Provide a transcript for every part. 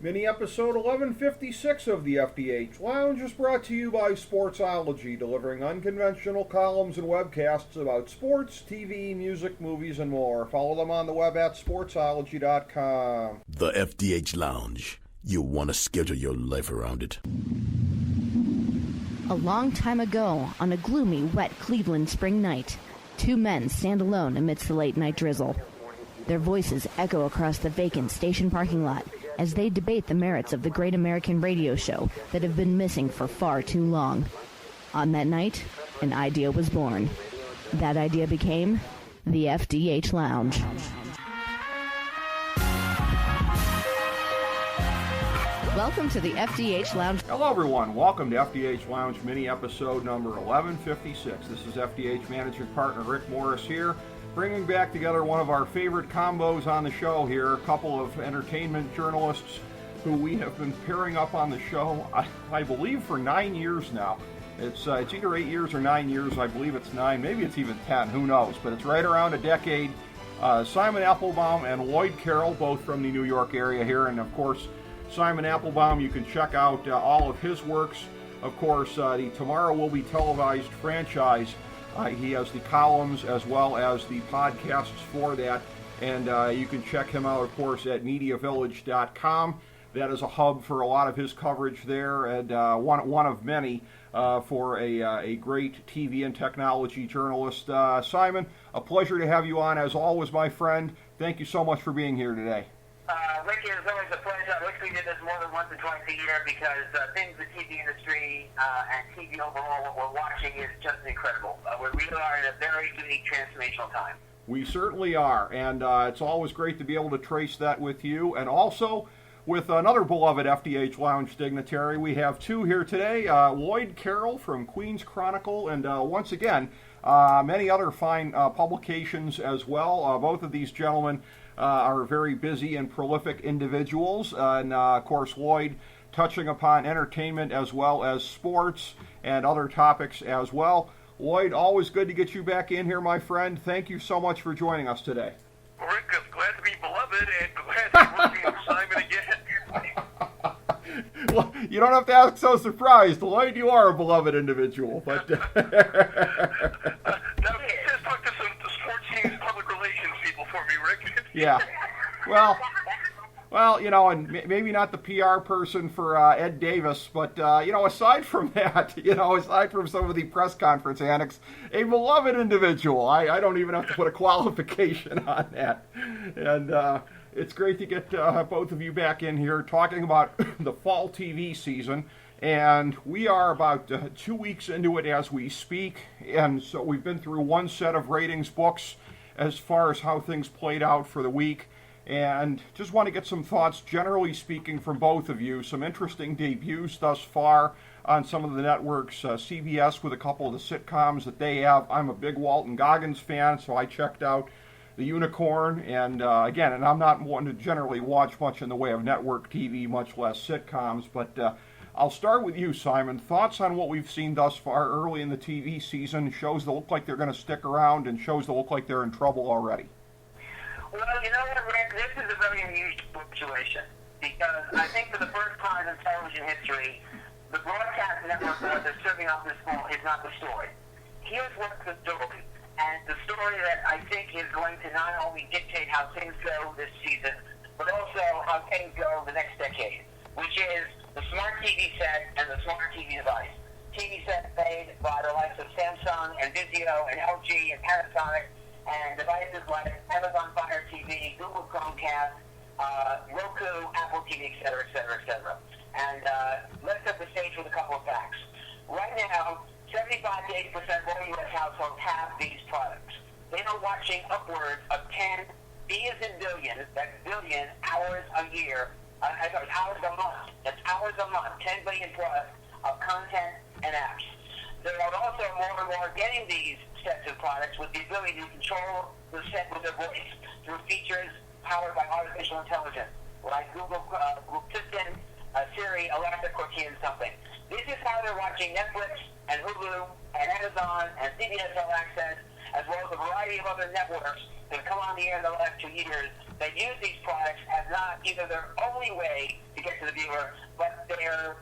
Mini episode 1156 of the FDH Lounge is brought to you by Sportsology, delivering unconventional columns and webcasts about sports, TV, music, movies, and more. Follow them on the web at sportsology.com. The FDH Lounge. You want to schedule your life around it. A long time ago, on a gloomy, wet Cleveland spring night, two men stand alone amidst the late-night drizzle. Their voices echo across the vacant station parking lot as they debate the merits of the great American radio show that have been missing for far too long. On that night, an idea was born. That idea became the FDH Lounge. Welcome to the FDH Lounge. Hello, everyone. Welcome to FDH Lounge mini episode number 1156. This is FDH managing partner Rick Morris here, bringing back together one of our favorite combos on the show here, a couple of entertainment journalists who we have been pairing up on the show, I believe, for 9 years now. It's either 8 years or 9 years. I believe it's 9. Maybe it's even 10. Who knows? But it's right around a decade. Simon Applebaum and Lloyd Carroll, both from the New York area here. And, of course, Simon Applebaum, you can check out all of his works. Of course, the Tomorrow Will Be Televised franchise. He has the columns as well as the podcasts for that, and you can check him out, of course, at MediaVillage.com. That is a hub for a lot of his coverage there, and one of many for a great TV and technology journalist. Simon, a pleasure to have you on, as always, my friend. Thank you so much for being here today. Rick, it's always a pleasure. I wish we did this more than once or twice a year because things in the TV industry and TV overall, what we're watching is just incredible. We really are in a very unique transformational time. We certainly are, and it's always great to be able to trace that with you, and also with another beloved FDH Lounge dignitary. We have two here today, Lloyd Carroll from Queens Chronicle, and once again, many other fine publications as well. Both of these gentlemen are very busy and prolific individuals, and of course Lloyd touching upon entertainment as well as sports and other topics as well. Lloyd, always good to get you back in here, my friend. Thank you so much for joining us today. Rick, I'm glad to be beloved and glad to be working with Simon again. Well, you don't have to act so surprised. Lloyd, you are a beloved individual. But now, just talk to some sports teams, public relations people for me, Rick. Yeah. Well, you know, and maybe not the PR person for Ed Davis, but, you know, aside from that, you know, aside from some of the press conference annex, a beloved individual. I don't even have to put a qualification on that. And it's great to get both of you back in here talking about the fall TV season. And we are about 2 weeks into it as we speak. And so we've been through one set of ratings books as far as how things played out for the week. And just want to get some thoughts, generally speaking, from both of you. Some interesting debuts thus far on some of the networks. CBS with a couple of the sitcoms that they have. I'm a big Walton Goggins fan, so I checked out The Unicorn. And again, and I'm not one to generally watch much in the way of network TV, much less sitcoms. But I'll start with you, Simon. Thoughts on what we've seen thus far early in the TV season? Shows that look like they're going to stick around and shows that look like they're in trouble already. Well, you know what, Rick? This is a very unusual situation because I think for the first time in television history, the broadcast network that they're serving up this fall is not the story. Here's what's the story. And the story that I think is going to not only dictate how things go this season, but also how things go the next decade, which is the smart TV set and the smart TV device. TV set made by the likes of Samsung and Vizio and LG and Panasonic, and devices like Amazon Fire TV, Google Chromecast, Roku, Apple TV, et cetera, et cetera, et cetera. And let's set the stage with a couple of facts. Right now, 75 to 80% of all U.S. households have these products. They are watching upwards of 10 B as in billion, that's billion hours a year, hours a month. That's hours a month, 10 billion plus of content and apps. There are also more and more getting these sets of products with the ability to control the set with their voice through features powered by artificial intelligence, like Google Assistant, Siri, Alexa, Cortina, something. This is how they're watching Netflix and Hulu and Amazon and CBS All Access, as well as a variety of other networks that have come on the air in the last 2 years that use these products as not either their only way to to get to the viewer, but they're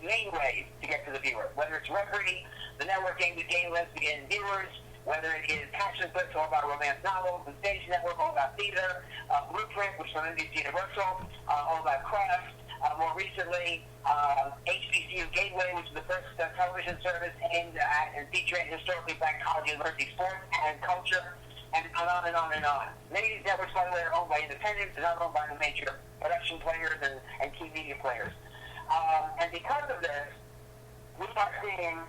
main ways to get to the viewer. Whether it's Reverie, the network aimed at game lesbian viewers, whether it is Passion Flicks, all about romance novels, the Stage Network, all about theater, Blueprint, which is from NBC Universal, all about craft. More recently, HBCU Gateway, which is the first television service aimed at and featuring historically black college university sports and culture, and on and on and on. Many of these networks, by the way, are owned by independents and not owned by the major production players and key media players. And because of this, we are seeing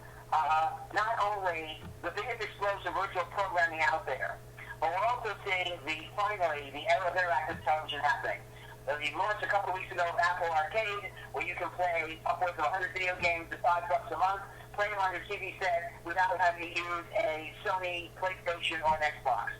not only the biggest explosion of virtual programming out there, but we're also seeing finally the era of interactive television happening. We launched a couple of weeks ago with Apple Arcade, where you can play upwards of 100 video games at $5 a month, play them on your TV set without having to use a Sony PlayStation or an Xbox.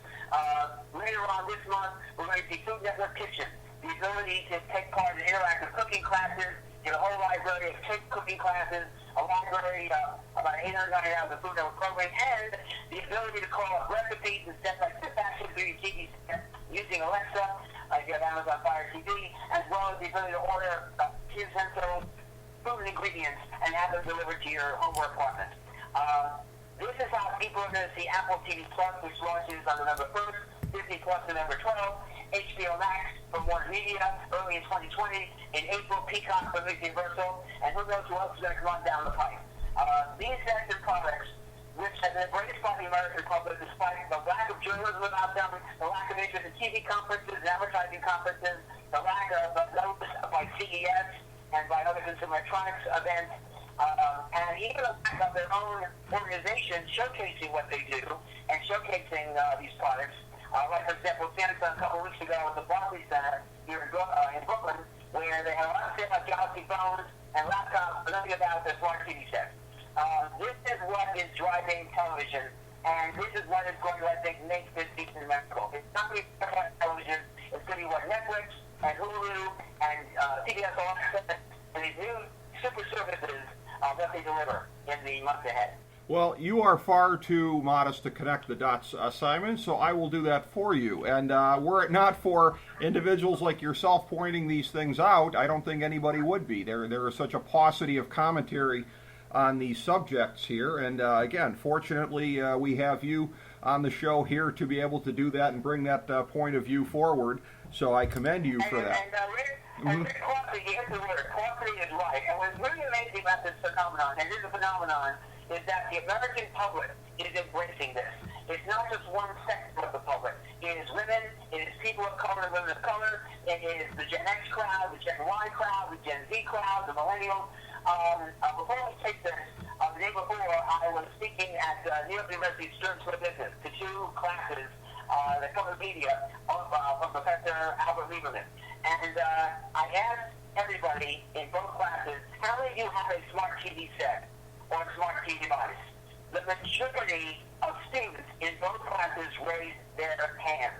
Later on this month, we're going to see Food Network Kitchen, the ability to take part in interactive cooking classes, get a whole library of cake cooking classes, a library of about 899 hours of Food Network programming, and the ability to call up recipes and step-by-step actions through your TV set using Alexa, if you have Amazon Fire TV, as well as the ability to order essential food and ingredients and have them delivered to your home or apartment. This is how people are going to see Apple TV Plus, which launches on November 1st, Disney Plus November 12th, HBO Max from Warner Media early in 2020, in April, Peacock from Universal, and who knows who else is going to come on down the pipe. These connected products, which have been embraced by the American public despite the lack of journalism about them, the lack of interest in TV conferences and advertising conferences, the lack of notice by CES and by other consumer electronics events, and even the lack of their own organization showcasing what they do and showcasing these products. Like, for example, Samsung a couple of weeks ago at the Barclays Center here in Brooklyn, where they had a lot of stuff about Galaxy phones and laptops, but nothing about their smart TV sets. This is what is driving television, and this is what is going to, I think, make this season memorable. It's not going to be about television. It's going to be what Netflix and Hulu and CBS All Access and these new super services that they deliver in the months ahead. Well, you are far too modest to connect the dots, Simon, so I will do that for you. And were it not for individuals like yourself pointing these things out, I don't think anybody would be. There is such a paucity of commentary on these subjects here. And again, fortunately, we have you on the show here to be able to do that and bring that point of view forward. So I commend you for that. And Rick Coffey, you hit the word. Coffey is right. And what's really amazing about this phenomenon, and it is a phenomenon, is that the American public is embracing this. It's not just one sector of the public. It is women, it is people of color and women of color, it is the Gen X crowd, the Gen Y crowd, the Gen Z crowd, the millennials. Before we take this, the day before, I was speaking at New York University Stern School of Business to two classes that cover media from Professor Albert Lieberman. And I asked everybody in both classes, how many of you have a smart TV set or a smart TV device? The majority of students in both classes raised their hands.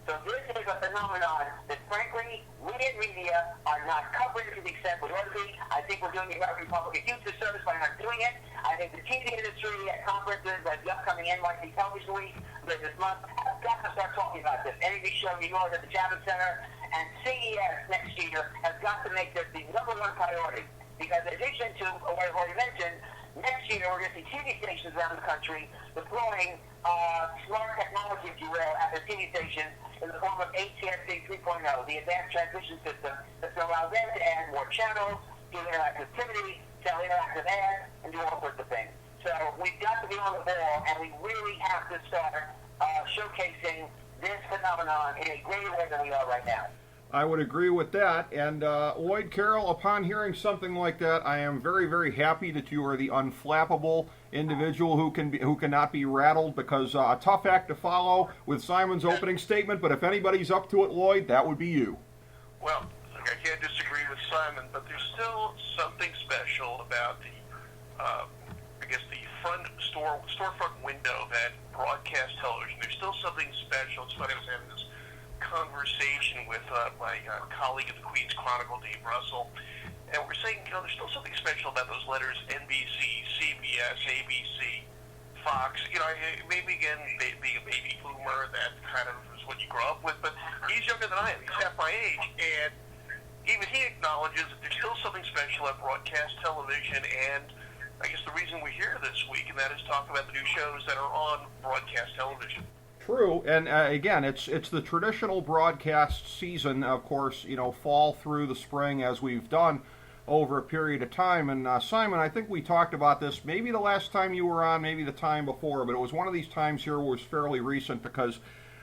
So this is a phenomenon that, frankly, we in media are not covering to the extent we ought to be. I think we're doing the American public a huge disservice by not doing it. I think the TV industry at conferences like the upcoming NYC Television Week later this month has got to start talking about this. NBC show New York at the Javits Center and CES next year has got to make this the number one priority. Because in addition to what I've already mentioned, next year we're going to see TV stations around the country deploying smart technology, if you will, at their TV stations in the form of ATSC 3.0, the Advanced Transmission System, that's going to allow them to add more channels, do interactivity, sell interactive ads, and do all sorts of things. So we've got to be on the ball, and we really have to start showcasing this phenomenon in a greater way than we are right now. I would agree with that. And Lloyd, Carroll, upon hearing something like that, I am very, very happy that you are the unflappable individual who cannot be rattled, because a tough act to follow with Simon's opening statement. But if anybody's up to it, Lloyd, that would be you. Well, I can't disagree with Simon, but there's still something special about the, the storefront window that broadcast television. There's still something special. It's funny, I was having this conversation with my colleague at the Queen's Chronicle, Dave Russell, and we're saying, there's still something special about those letters: NBC, CBS, ABC, Fox. Maybe again, being a baby boomer, that kind of is what you grow up with, but he's younger than I am. He's half my age, and even he acknowledges that there's still something special at broadcast television, and I guess the reason we're here this week, and that is talk about the new shows that are on broadcast television. True, and again, it's the traditional broadcast season, of course, fall through the spring as we've done over a period of time. And Simon, I think we talked about this maybe the last time you were on, maybe the time before, but it was one of these times here was fairly recent because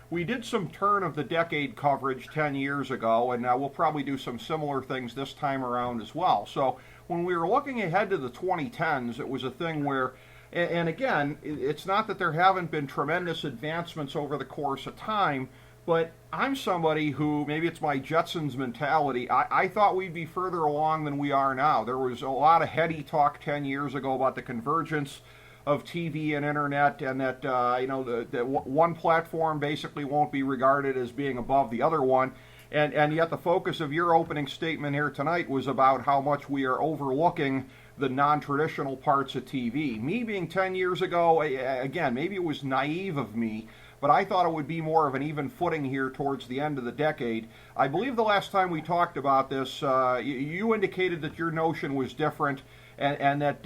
we did some turn of the decade coverage 10 years ago, and we'll probably do some similar things this time around as well. So when we were looking ahead to the 2010s, it was a thing where, and again, it's not that there haven't been tremendous advancements over the course of time, but I'm somebody who, maybe it's my Jetsons mentality, I thought we'd be further along than we are now. There was a lot of heady talk 10 years ago about the convergence of TV and internet, and that that one platform basically won't be regarded as being above the other one. And yet the focus of your opening statement here tonight was about how much we are overlooking the non-traditional parts of TV. Me being 10 years ago, again, maybe it was naive of me, but I thought it would be more of an even footing here towards the end of the decade. I believe the last time we talked about this, you indicated that your notion was different, and that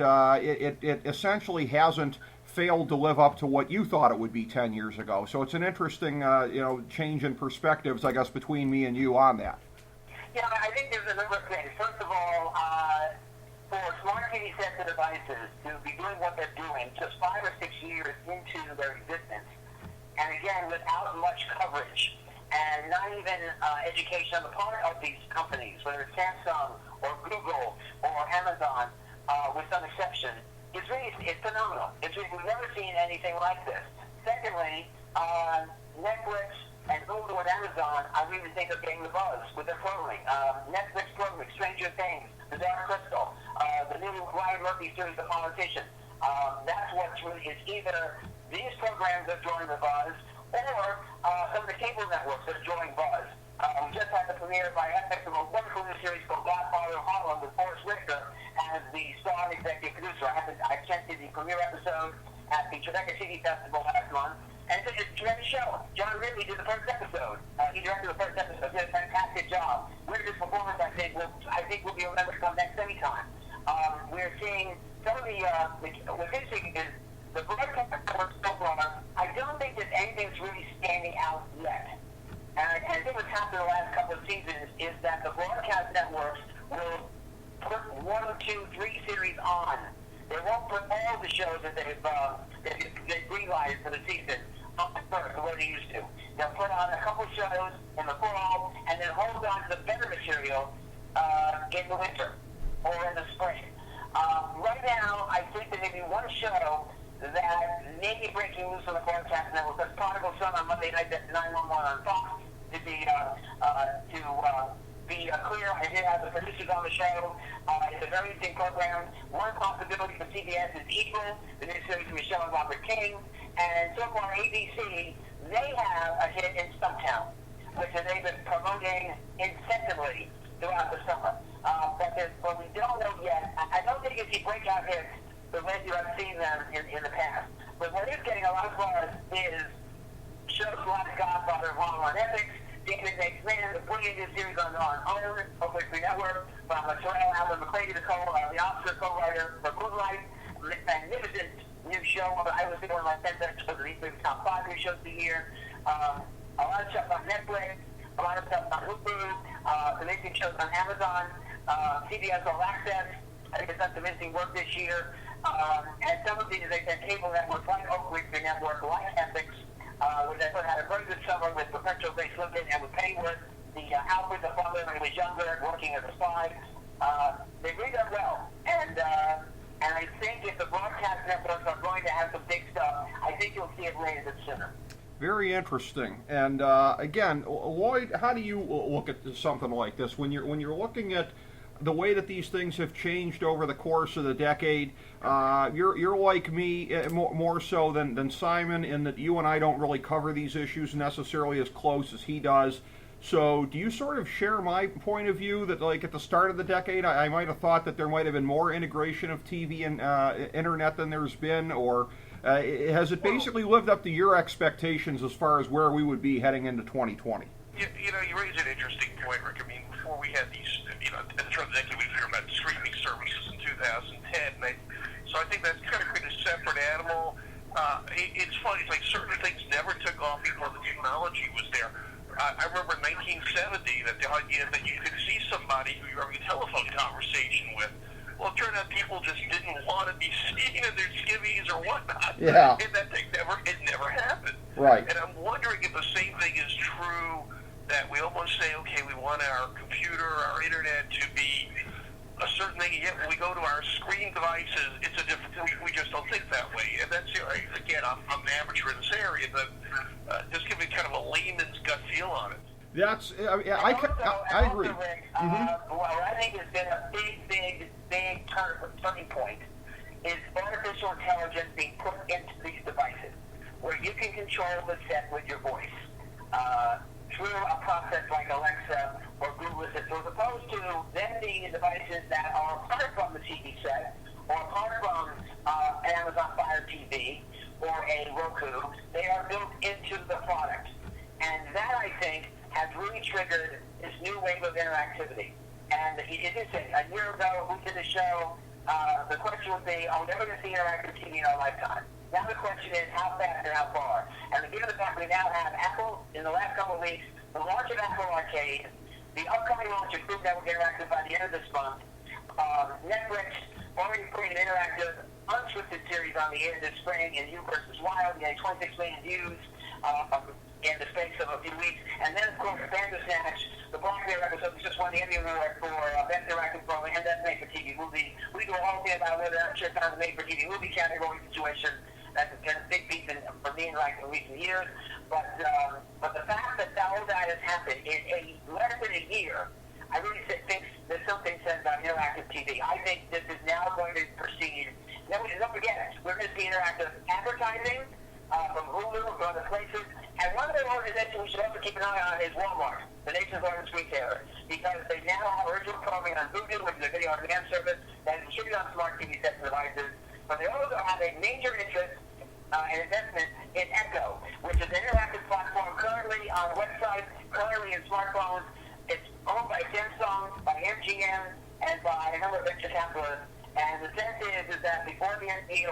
it essentially hasn't failed to live up to what you thought it would be 10 years ago. So it's an interesting change in perspectives, I guess, between me and you on that. Yeah, I think there's a number of things. First of all, for smart TV sets and devices to be doing what they're doing just 5 or 6 years into their existence, and again, without much coverage, and not even education on the part of these companies, whether it's Samsung or Google or Amazon, with some exception, it's phenomenal. We've never seen anything like this. Secondly, Netflix and Google and Amazon, I really think are getting the buzz with their programming. Netflix programming, Stranger Things, The Dark Crystal, the new Ryan Murphy series, The Politician. That's what's really, it's either these programs are drawing the buzz, or some of the cable networks that are drawing buzz. We just had the premiere by FX of a wonderful new series called Godfather of Harlem with Forrest Whitaker as the star and executive producer. I attended the premiere episode at the Tribeca TV Festival last month, and it's a tremendous show. John Ridley did the first episode. He directed the first episode. Did a fantastic job. Whitaker's performance, I think will be remembered to come next anytime. We're seeing some of what's interesting is the broadcast networks so far. I don't think that anything's really standing out yet. And I think what's happened in the last couple of seasons is that the broadcast networks will put 1, 2, 3 series on. They won't put all the shows that they've greenlighted for the season on first, the way they used to. They'll put on a couple shows in the fall and then hold on to the better material in the winter or in the spring. Right now, I think there may be one show that may be breaking loose on the broadcast network. That's Prodigal Son on Monday night at 911 on Fox. To be clear, I did have the producers on the show. It's a very interesting program. One possibility for CBS is Equal, the new series with Michelle and Robert King. And so far, ABC, they have a hit in Stumptown, which they've been promoting incessantly throughout the summer. But we don't know yet. I don't think it's a breakout hit the way you have seen them in the past. But what is getting a lot of buzz is shows like Godfather of Harlem on Ethics, David Makes Man, the brilliant new series on OWN, Open Free Network, from Terrell Allen McClady, the officer co-writer for Moonlight, magnificent new show. I was thinking one of my 10 best shows of the year, top 5 new shows of the year. A lot of stuff on Netflix, a lot of stuff on Hulu, amazing shows on Amazon, CBS All Access. I think it's done some amazing work this year. And some of these, they said, cable networks like Oak Free Network, like Ethics, which I thought had a very good summer with Perpetual Base Limited and with Pennyworth, Alfred, the father, when he was younger, working as a spy. They really done well. And I think if the broadcast networks are going to have some big stuff, I think you'll see it later than sooner. Very interesting. And again, Lloyd, how do you look at something like this when you're looking at the way that these things have changed over the course of the decade? You're like me, more so than Simon, in that you and I don't really cover these issues necessarily as close as he does. So do you sort of share my point of view that, like, at the start of the decade, I might have thought that there might have been more integration of TV and internet than there's been, or has it basically lived up to your expectations as far as where we would be heading into 2020? You raise an interesting point, Rick. I mean, before we had these turn of the decade, we hear about streaming services in 2010. So I think that's kind of created a separate animal. It's funny, it's like certain things never took off even though the technology was there. I remember in 1970 that the idea that you could see somebody who you were having a telephone conversation with. Well, it turned out people just didn't want to be seen in their skivvies or whatnot. Yeah. And that thing never happened. Right. And I'm wondering if the same thing is true, that we almost say, okay, we want our computer, our internet to be a certain thing, yet when we go to our screen devices, it's a different, we just don't think that way. And that's, again, I'm an amateur in this area, but just give me kind of a layman's gut feel on it. That's, I agree. Rick, what I think has been a big turning point is artificial intelligence being put into these devices, where you can control the set with your voice through a process like Alexa or Google Assistant, as opposed to them being devices that are apart from the TV set or apart from an Amazon Fire TV or a Roku. They are built into the product. And that, I think, has really triggered this new wave of interactivity. And it is a year ago, we did a show, the question would be, are we ever going to see interactive TV in our lifetime? Now the question is, how fast and how far? And given the fact we now have Apple, in the last couple of weeks, the launch of Apple Arcade, the upcoming launch of Food Network Interactive by the end of this month, Netflix already putting an interactive, unscripted series on the air this spring in You vs. Wild, getting 26 million views in the space of a few weeks. And then, of course, Bandersnatch, the Black Bear episode, which just won the Emmy Award for Best Interactive Program and Best Made-for-TV movie. We do a whole thing about whether that should have a made-for-TV movie category situation. That's been a big piece for me in recent years. But the fact that all that has happened in less than a year, I really think there's something said about interactive TV. I think this is now going to proceed. Don't forget it. We're going to see interactive advertising from Hulu and from other places. And one of the organizations we should also keep an eye on is Walmart, the nation's largest retailer, because they now have original programming on Vudu, which is a video on demand service that is distributed on smart TV sets and devices. But they also have a major interest and investment in Echo, which is an interactive platform currently on websites, currently in smartphones. It's owned by Samsung, by MGM, and by a number of venture capitalists. And the sense is that before the end of the year,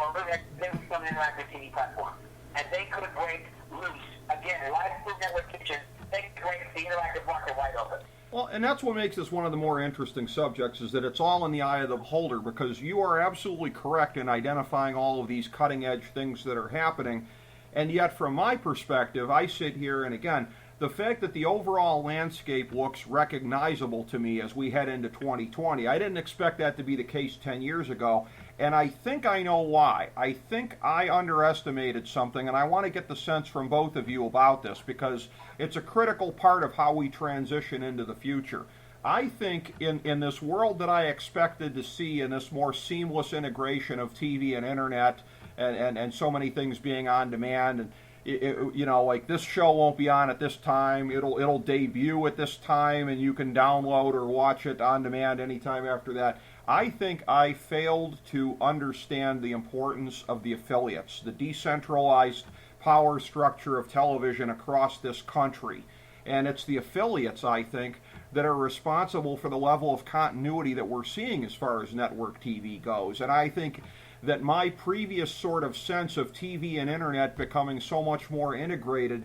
they will become an interactive TV platform. And they could break loose, again, live Food Network Kitchen, they could break the interactive market wide open. Well, and that's what makes this one of the more interesting subjects, is that it's all in the eye of the beholder, because you are absolutely correct in identifying all of these cutting-edge things that are happening. And yet, from my perspective, I sit here, and again, the fact that the overall landscape looks recognizable to me as we head into 2020, I didn't expect that to be the case 10 years ago, and I think I know why. I think I underestimated something, and I want to get the sense from both of you about this, because it's a critical part of how we transition into the future. I think in this world that I expected to see, in this more seamless integration of TV and internet, and so many things being on demand, and like this show won't be on at this time, it'll debut at this time, and you can download or watch it on demand anytime after that. I think I failed to understand the importance of the affiliates, the decentralized power structure of television across this country. And it's the affiliates, I think, that are responsible for the level of continuity that we're seeing as far as network TV goes. And I think that my previous sort of sense of TV and internet becoming so much more integrated,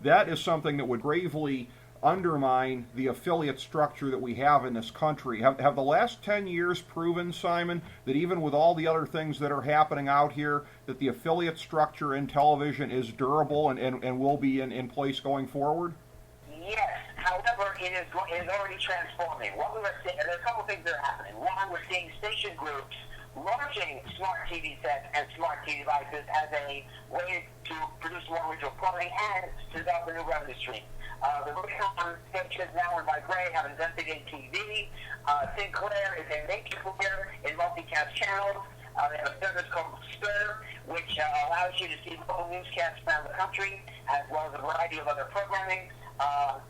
that is something that would gravely undermine the affiliate structure that we have in this country. Have the last 10 years proven, Simon, that even with all the other things that are happening out here, that the affiliate structure in television is durable and will be in place going forward? Yes. However, it is already transforming. What we were seeing, there's a couple of things that are happening. One, we're seeing station groups launching smart TV sets and smart TV devices as a way to produce more original programming and to develop a new revenue stream. The Rubicon stations now owned by Gray have investigated TV. Sinclair is a major player in multicast channels. They have a service called Stir, which allows you to see local newscasts around the country, as well as a variety of other programming.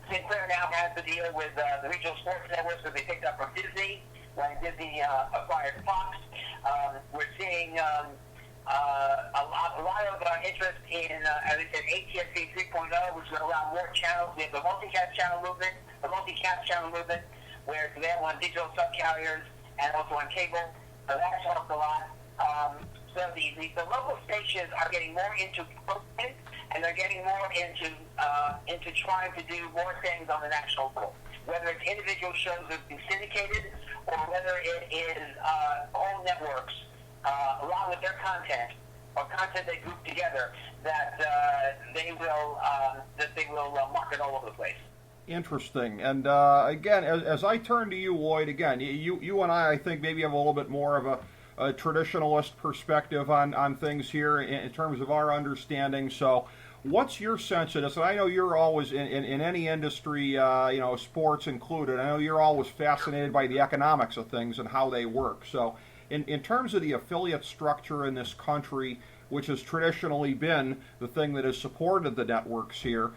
Sinclair now has the deal with the regional sports networks that they picked up from Disney when Disney acquired Fox. We're seeing a lot of interest in, as I said, ATSC 3.0, which will allow more channels. We have the multicast channel movement, where it's available on digital subcarriers and also on cable. So that's helped a lot. So the local stations are getting more into programming, and they're getting more into trying to do more things on the national level. Whether it's individual shows that have been syndicated, or whether it is whole networks, along with their content, or content they group together, that they will market all over the place. Interesting. And again, as I turn to you, Lloyd, again, you and I think maybe have a little bit more of a traditionalist perspective on things here in terms of our understanding. So what's your sense of this? And I know you're always, in any industry, sports included, I know you're always fascinated by the economics of things and how they work. So in terms of the affiliate structure in this country, which has traditionally been the thing that has supported the networks here,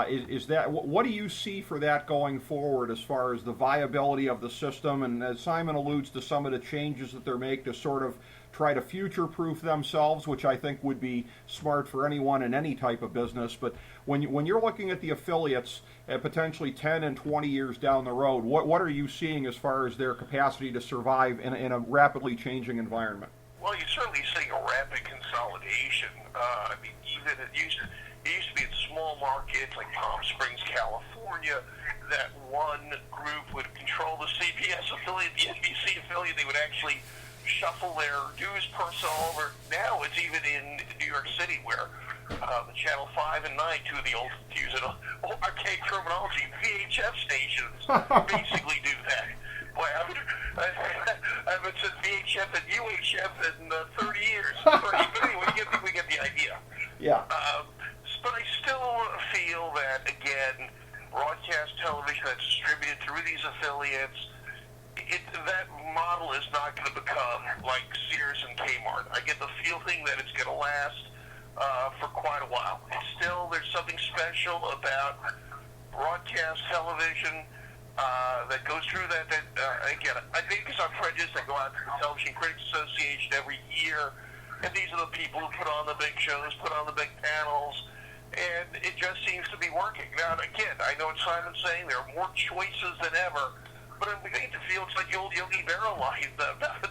is that, what do you see for that going forward as far as the viability of the system? And as Simon alludes to some of the changes that they're making to sort of try to future-proof themselves, which I think would be smart for anyone in any type of business. But when you're looking at the affiliates at potentially 10 and 20 years down the road, what are you seeing as far as their capacity to survive in a rapidly changing environment? Well, you're certainly seeing a rapid consolidation. I mean, even it used to be in small markets like Palm Springs, California, that one group would control the CBS affiliate, the NBC affiliate. They would actually shuffle their news personnel over. Now it's even in New York City, where the Channel 5 and 9, two of the old, to use an archaic terminology, VHF stations basically do that. Boy, I haven't said VHF and UHF in 30 years. But anyway, we get the idea. Yeah. But I still feel that, again, broadcast television that's distributed through these affiliates, that model is not going to become like Sears and Kmart. I get the feeling that it's going to last for quite a while. There's something special about broadcast television that goes through that. Again, I think because I'm prejudiced, I go out to the Television Critics Association every year, and these are the people who put on the big shows, put on the big panels, and it just seems to be working. Now, again, I know what Simon's saying, there are more choices than ever, but I'm beginning to feel it's like the old Yogi Berra line about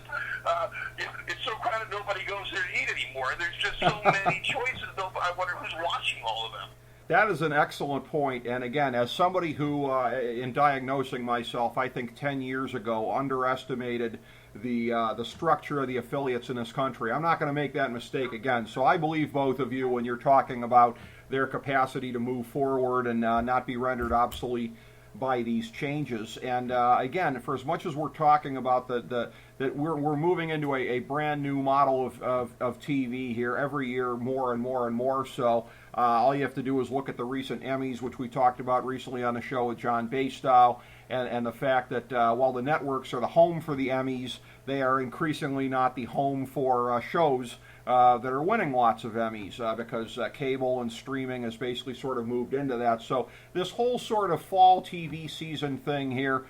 it's so crowded nobody goes there to eat anymore. There's just so many choices, I wonder who's watching all of them. That is an excellent point. And again, as somebody who, in diagnosing myself, I think 10 years ago, underestimated the structure of the affiliates in this country, I'm not going to make that mistake again. So I believe both of you when you're talking about their capacity to move forward and not be rendered obsolete by these changes. And again, for as much as we're talking about that we're moving into a brand new model of TV here every year, more and more and more so. All you have to do is look at the recent Emmys, which we talked about recently on the show with John Bastow, and the fact that while the networks are the home for the Emmys, they are increasingly not the home for shows that are winning lots of Emmys because cable and streaming has basically sort of moved into that. So this whole sort of fall TV season thing here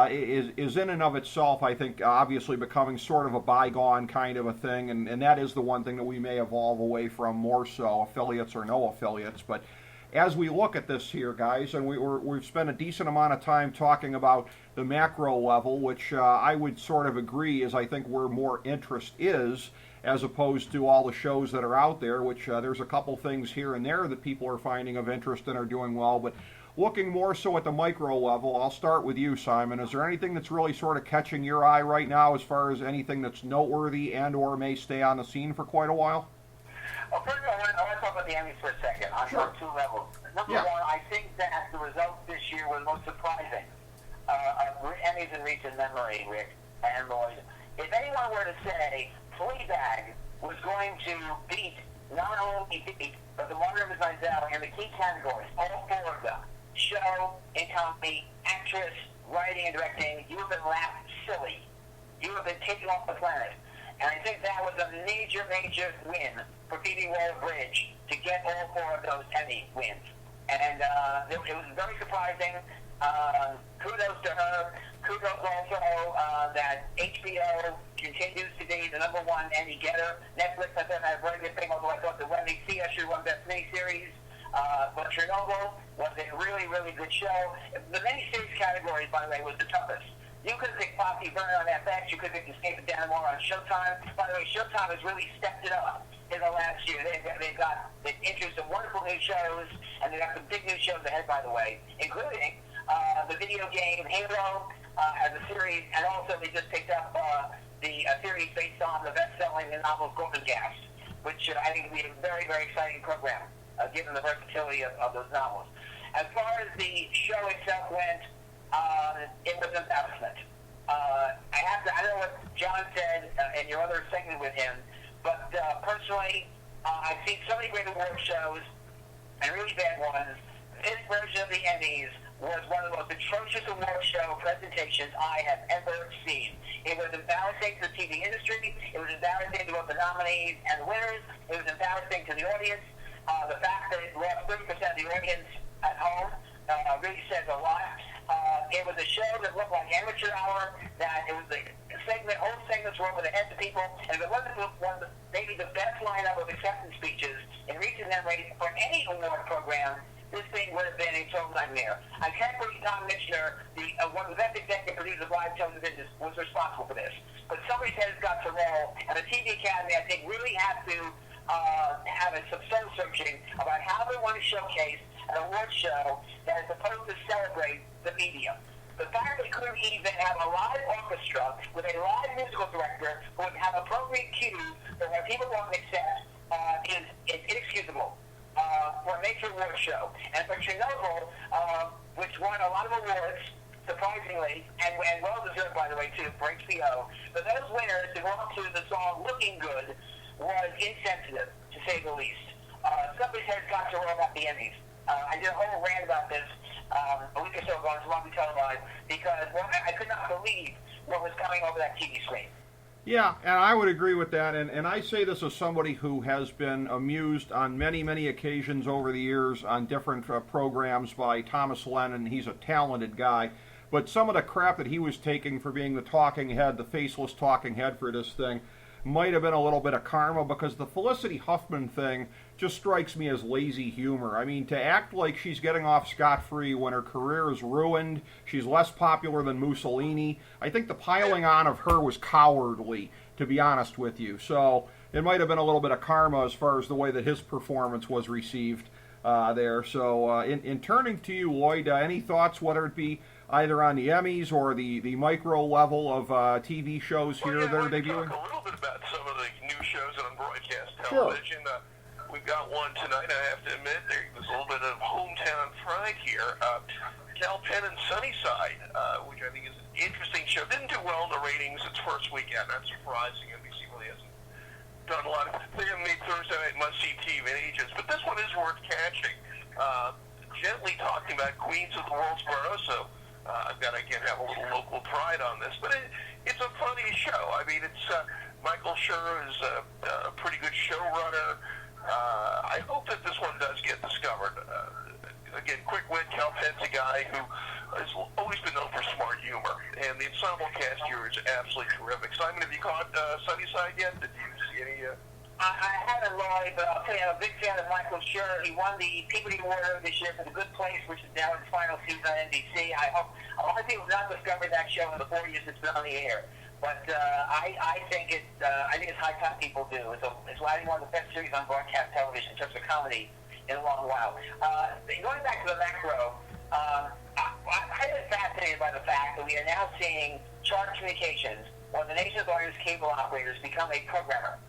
is in and of itself, I think, obviously becoming sort of a bygone kind of a thing, and that is the one thing that we may evolve away from more so, affiliates or no affiliates. But as we look at this here, guys, and we've spent a decent amount of time talking about the macro level, which I would sort of agree is, I think, where more interest is, as opposed to all the shows that are out there, which there's a couple things here and there that people are finding of interest and are doing well. But looking more so at the micro level, I'll start with you, Simon. Is there anything that's really sort of catching your eye right now as far as anything that's noteworthy and or may stay on the scene for quite a while? Well, first of all, I want to talk about the Emmys for a second on two levels. Number one, I think that the results this year were the most surprising Emmys in recent memory, Rick and Lloyd. If anyone were to say Fleabag was going to beat not only but the Martin Rivers Mizell in the key categories, all four of them, show, and comedy, actress, writing and directing, you have been laughed silly. You have been taken off the planet. And I think that was a major, major win for Phoebe Waller-Bridge to get all four of those Emmy wins. And it was very surprising. Kudos to her. Kudos also that HBO continues to be the number one Emmy getter. Netflix, I thought, had a very good thing, although I thought the Wendy C. should have won Best Miniseries. But Chernobyl was a really, really good show. The miniseries category, by the way, was the toughest. You could have picked Poppy Burner on FX. You could have picked Escape at Dannemora on Showtime. By the way, Showtime has really stepped it up in the last year. They've introduced some wonderful new shows, and they've got some big new shows ahead, by the way, including the video game Halo as a series, and also they just picked up the series based on the best-selling novel Golden Gas, which I think will be a very, very exciting program, given the versatility of those novels. As far as the show itself went, it was an embarrassment. I don't know what John said in your other segment with him, but personally, I've seen so many great award shows and really bad ones. This version of the Emmys was one of the most atrocious award show presentations I have ever seen. It was embarrassing to the TV industry. It was embarrassing to both the nominees and the winners. It was embarrassing to the audience. The fact that it lost 30% of the audience at home really says a lot. It was a show that looked like amateur hour, that it was whole segments were over the heads of people, and if it wasn't maybe the best lineup of acceptance speeches in recent memory for any award program, this thing would have been a total nightmare. I can't believe Tom Michener, one of the best executive producers of live television, was responsible for this. But somebody's head has got to roll, and the TV Academy, I think, really has to have some soul searching about how they want to showcase an award show that is supposed to celebrate the medium. The fact they couldn't even have a live orchestra with a live musical director who would have appropriate cues for what people want to accept is inexcusable for a major award show. And for Chernobyl, which won a lot of awards, surprisingly, and well-deserved, by the way, too, for HBO, but those winners to go up to the song Looking Good was insensitive, to say the least. Somebody's head's got to roll about the Emmys. I did a whole rant about this a week or so ago, it's long televised, because I could not believe what was coming over that TV screen. Yeah, and I would agree with that, and I say this as somebody who has been amused on many, many occasions over the years on different programs by Thomas Lennon. He's a talented guy, but some of the crap that he was taking for being the talking head, the faceless talking head for this thing, might have been a little bit of karma, because the Felicity Huffman thing just strikes me as lazy humor. I mean, to act like she's getting off scot-free when her career is ruined, she's less popular than Mussolini. I think the piling on of her was cowardly, to be honest with you. So it might have been a little bit of karma as far as the way that his performance was received there. So in turning to you, Lloyd, any thoughts, whether it be either on the Emmys or the micro level of TV shows here that are debuting? Talk a little bit about some of the new shows on broadcast television. Sure. We've got one tonight, I have to admit. There's a little bit of hometown pride here. Cal Penn and Sunnyside, which I think is an interesting show. Didn't do well in the ratings its first weekend. Not surprising. NBC really hasn't done a lot of... They haven't made Thursday night must-see TV in ages. But this one is worth catching. Gently talking about Queens of the World's Borough, so I've got to, again, have a little local pride on this. But it's a funny show. I mean, it's Michael Schur is a pretty good showrunner. I hope that this one does get discovered. Again, quick wit, Cal Penn's a guy who has always been known for smart humor, and the ensemble cast here is absolutely terrific. Simon, have you caught Sunnyside yet? Did you see any... I haven't, Lloyd, but I'll tell you, I'm a big fan of Michael Schur. He won the Peabody Award this year for The Good Place, which is now in its final season on NBC. I hope a lot of people have not discovered that show in the 4 years it's been on the air. But I think it's high time people do. It's I think one of the best series on broadcast television in terms of comedy in a long while. Going back to the macro, I've been fascinated by the fact that we are now seeing Charter Communications, one of the nation's largest cable operators, become a programmer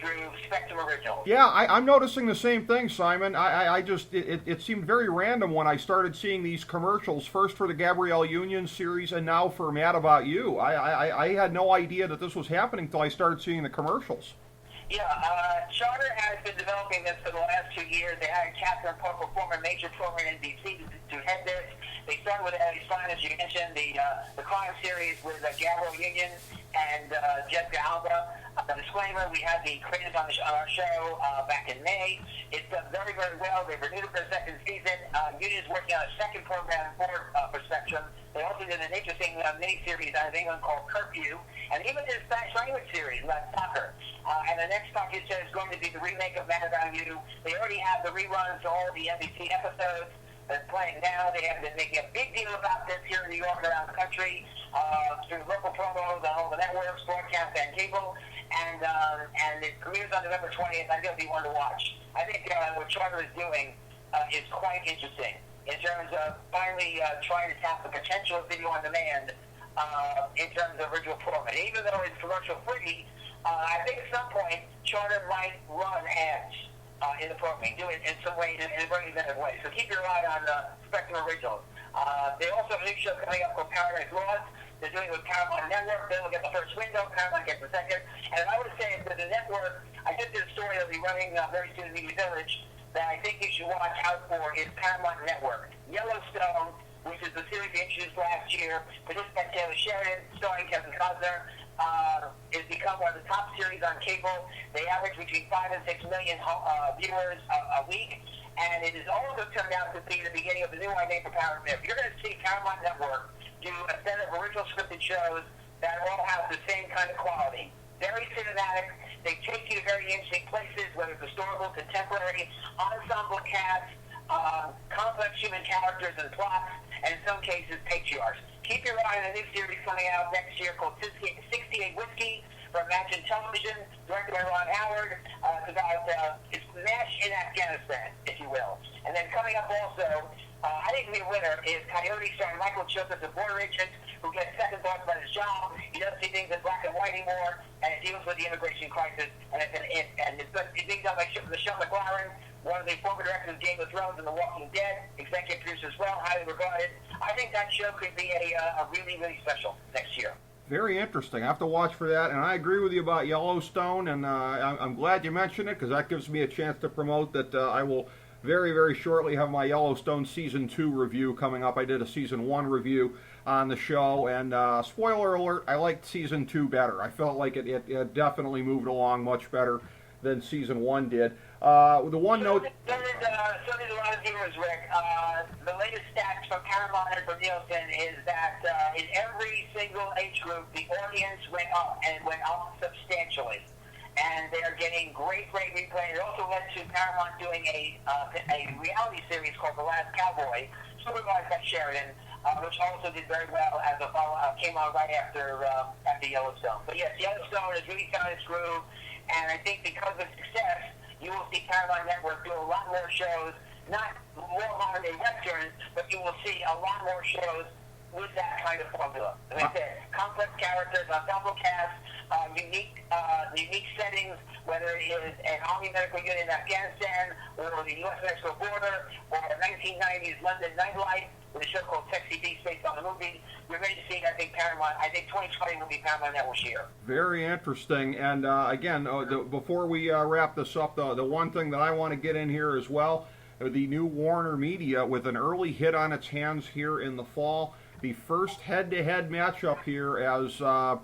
through Spectrum Originals. Yeah, I'm noticing the same thing, Simon. It seemed very random when I started seeing these commercials, first for the Gabrielle Union series and now for Mad About You. I had no idea that this was happening until I started seeing the commercials. Yeah, Charter has been developing this for the last 2 years. They hired Catherine Pope, a former major program at NBC, to head this. They started with Eddie Stein, as you mentioned, the crime series with Gabrielle Union and Jessica Alba. Disclaimer, we had the creators on our show back in May. It's done very, very well. They've renewed it for a second season. Union's working on a second program for Spectrum. They also did an interesting mini-series out of England called Curfew. And even this started language series about soccer. And the next package is going to be the remake of Man About You. They already have the reruns to all the NBC episodes that's playing now. They have been making a big deal about this here in New York and around the country through local promos on all the networks, broadcast and cable. And it premieres on November 20th. I think it'll be one to watch. I think what Charter is doing is quite interesting in terms of finally trying to tap the potential of video on demand in terms of original programming. Even though it's commercial free, I think at some point Charter might run ads in the programming, do it in some way, in a very inventive way. So keep your eye on Spectrum Originals. They also have a new show coming up called Paradise Lost. They're doing it with Paramount Network. They will get the first window. Paramount gets the second. And I would say that the network, I just did a story that will be running very soon in Media Village that I think you should watch out for is Paramount Network. Yellowstone, which is the series they introduced last year, produced by Taylor Sheridan, starring Kevin Costner, has become one of the top series on cable. They average between 5 and 6 million viewers a week. And it has also turned out to be the beginning of a new idea for Paramount Network. You're going to see Paramount Network do a set of original scripted shows that all have the same kind of quality. Very cinematic. They take you to very interesting places, whether it's historical, contemporary, ensemble cast, complex human characters and plots, and in some cases, patriarchs. Keep your eye on a new series coming out next year called 68 Whiskey from Imagine Television, directed by Ron Howard. It's about it's MASH in Afghanistan, if you will. And then coming up also, I think the winner is Coyote starring Michael Childs, a border agent who gets second thoughts about his job. He doesn't see things in black and white anymore, and it deals with the immigration crisis. And it's being done by Michelle McLaren, one of the former directors of Game of Thrones and The Walking Dead, executive producer as well, highly regarded. I think that show could be a really, really special next year. Very interesting. I have to watch for that, and I agree with you about Yellowstone, and I'm glad you mentioned it because that gives me a chance to promote that I will very, very shortly have my Yellowstone Season 2 review coming up. I did a Season 1 review on the show, and spoiler alert, I liked Season 2 better. I felt like it definitely moved along much better than Season 1 did. The one note... So did a lot of viewers, Rick. The latest stats from Paramount and from Nielsen is that in every single age group, the audience went up, and went up substantially. And they are getting great replay. It also led to Paramount doing a reality series called The Last Cowboy, supervised by Sheridan, which also did very well as a follow-up, came on right after Yellowstone. But yes, Yellowstone has really found its groove, and I think because of success, you will see Paramount Network do a lot more shows, not more modern-day westerns, but you will see a lot more shows with that kind of formula. As I said, complex characters, ensemble cast, unique settings, whether it is an Army medical unit in Afghanistan, or the U.S.-Mexico border, or the 1990s London nightlife, with a show called Sexy Beast based on the movie. You're ready to see, I think, Paramount. I think 2020 will be Paramount Network's year. Very interesting. And again, before we wrap this up, the one thing that I want to get in here as well, the new Warner Media with an early hit on its hands here in the fall. The first head-to-head matchup here as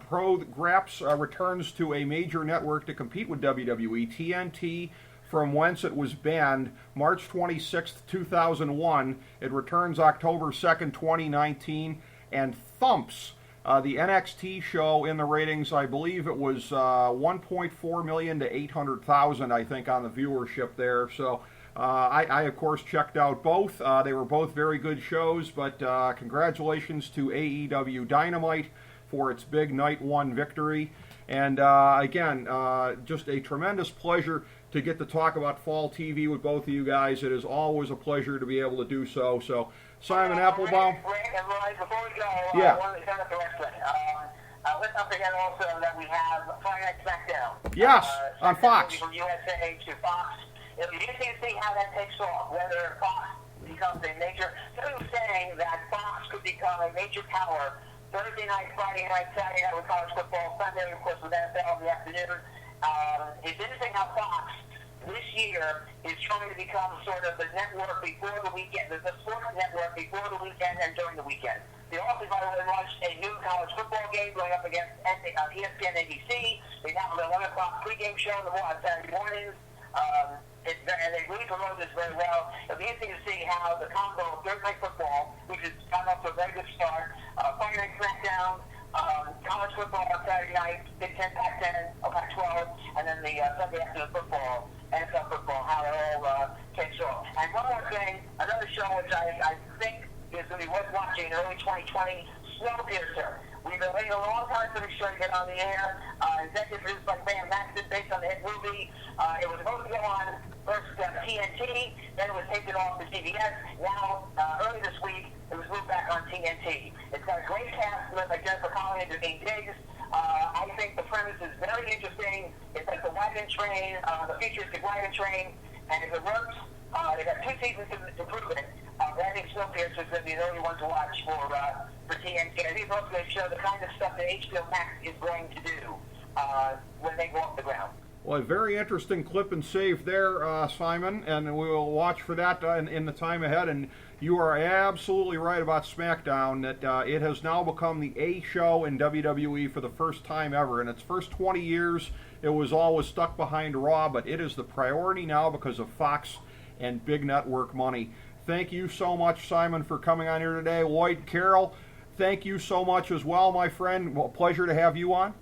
Pro Graps returns to a major network to compete with WWE. TNT, from whence it was banned, March 26th, 2001. It returns October 2nd, 2019, and thumps the NXT show in the ratings. I believe it was 1.4 million to 800,000, I think, on the viewership there. So I, of course, checked out both. They were both very good shows, but congratulations to AEW Dynamite for its big Night 1 victory. And again, just a tremendous pleasure to get to talk about fall TV with both of you guys. It is always a pleasure to be able to do so. So, Simon Applebaum. Rick and Lloyd, before we go, yeah. I wanted to send up the wrestling. Let's not forget also that we have Friday Night SmackDown. Yes, on Fox. From USA to Fox. It'll be interesting to see how that takes off, whether Fox becomes a major... Somebody was saying that Fox could become a major power Thursday night, Friday night, Saturday night with college football, Sunday, of course, with NFL in the afternoon. It's interesting how Fox this year is trying to become sort of the network before the weekend, the sports network before the weekend and during the weekend. They also, by the way, launched a new college football game going up against ESPN ABC. They now have an 11 o'clock pregame show on Saturday mornings. And they really promote this very well. It'll be interesting to see how the combo of Thursday Night Football, which has gotten off to a very good start, Friday Night SmackDown, College football on Saturday night, Big Ten, Pac-10, Pac-12, and then the Sunday afternoon football, NFL football, how it all takes off. And one more thing, another show which I think is going to be worth watching in early 2020, Snowpiercer. We've been waiting a long time for this show to get on the air. Executive produced by Van Maxton, based on the hit movie. It was supposed to go on first TNT, then it was taken off to CBS. Now, early this week, it was moved back on TNT. It's got a great cast led by Jennifer Connelly and Janine Diggs. I think the premise is very interesting. It's like the wagon train, the futuristic wagon train, and if it works, they got 2 seasons to prove it. I think Snowpiercer is going to be the only one to watch for TNT. I think it's also going to show the kind of stuff that HBO Max is going to do when they go off the ground. Well, a very interesting clip and save there, Simon, and we will watch for that in the time ahead. And you are absolutely right about SmackDown, that it has now become the A show in WWE for the first time ever. In its first 20 years, it was always stuck behind Raw, but it is the priority now because of Fox and big network money. Thank you so much, Simon, for coming on here today. Lloyd, Carroll, thank you so much as well, my friend. Well, pleasure to have you on.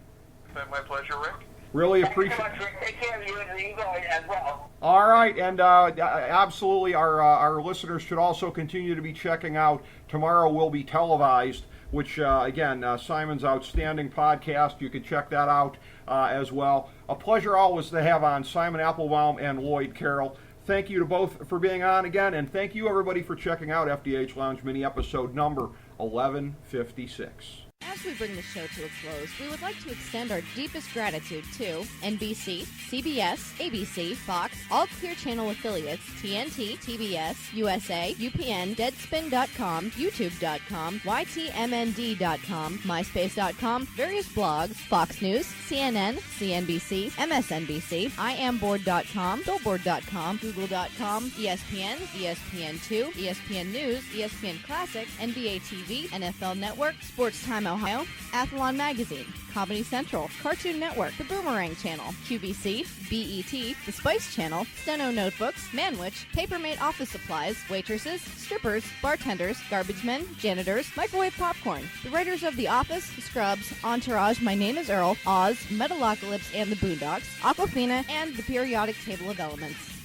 My pleasure, Rick. Really appreciate it. Take care of you and the Lloyd as well. All right, and absolutely, our listeners should also continue to be checking out Tomorrow Will Be Televised, which, again, Simon's outstanding podcast. You can check that out as well. A pleasure always to have on Simon Applebaum and Lloyd Carroll. Thank you to both for being on again, and thank you, everybody, for checking out FDH Lounge mini episode number 1156. As we bring the show to a close, we would like to extend our deepest gratitude to NBC, CBS, ABC, Fox, all Clear Channel affiliates, TNT, TBS, USA, UPN, Deadspin.com, YouTube.com, YTMND.com, MySpace.com, various blogs, Fox News, CNN, CNBC, MSNBC, IamBoard.com, Billboard.com, Google.com, ESPN, ESPN2, ESPN News, ESPN Classic, NBA TV, NFL Network, Sports Time Ohio, Athlon Magazine, Comedy Central, Cartoon Network, The Boomerang Channel, QVC, BET, The Spice Channel, Steno Notebooks, Manwich, Papermate Office Supplies, waitresses, strippers, bartenders, garbage men, janitors, microwave popcorn, the writers of The Office, Scrubs, Entourage, My Name is Earl, Oz, Metalocalypse and the Boondocks, Aquafina, and the Periodic Table of Elements.